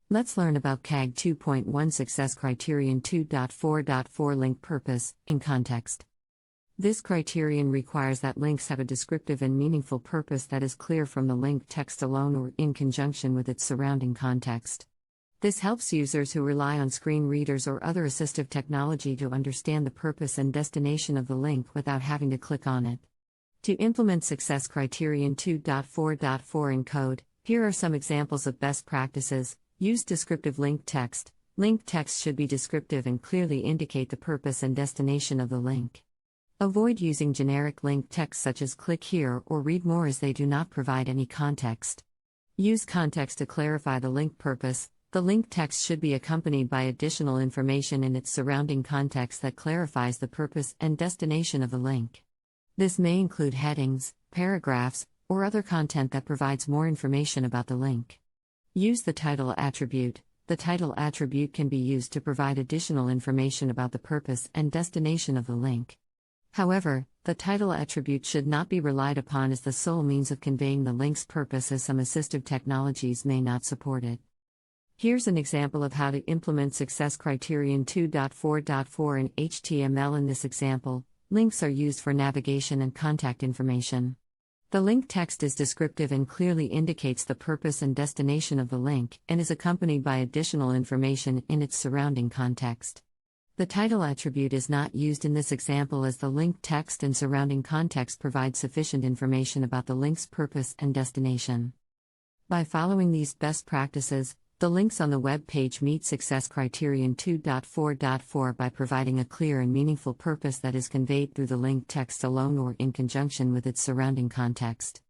Let's learn about CAG 2.1 Success Criterion 2.4.4 Link Purpose, in context. This criterion requires that links have a descriptive and meaningful purpose that is clear from the link text alone or in conjunction with its surrounding context. This helps users who rely on screen readers or other assistive technology to understand the purpose and destination of the link without having to click on it. To implement Success Criterion 2.4.4 in code, here are some examples of best practices. Use descriptive link text. Link text should be descriptive and clearly indicate the purpose and destination of the link. Avoid using generic link text such as click here or read more, as they do not provide any context. Use context to clarify the link purpose. The link text should be accompanied by additional information in its surrounding context that clarifies the purpose and destination of the link. This may include headings, paragraphs, or other content that provides more information about the link. Use the title attribute. The title attribute can be used to provide additional information about the purpose and destination of the link. However, the title attribute should not be relied upon as the sole means of conveying the link's purpose, as some assistive technologies may not support it. Here's an example of how to implement Success Criterion 2.4.4 in HTML. In this example, links are used for navigation and contact information. The link text is descriptive and clearly indicates the purpose and destination of the link, and is accompanied by additional information in its surrounding context. The title attribute is not used in this example, as the link text and surrounding context provide sufficient information about the link's purpose and destination. By following these best practices, the links on the web page meet Success Criterion 2.4.4 by providing a clear and meaningful purpose that is conveyed through the link text alone or in conjunction with its surrounding context.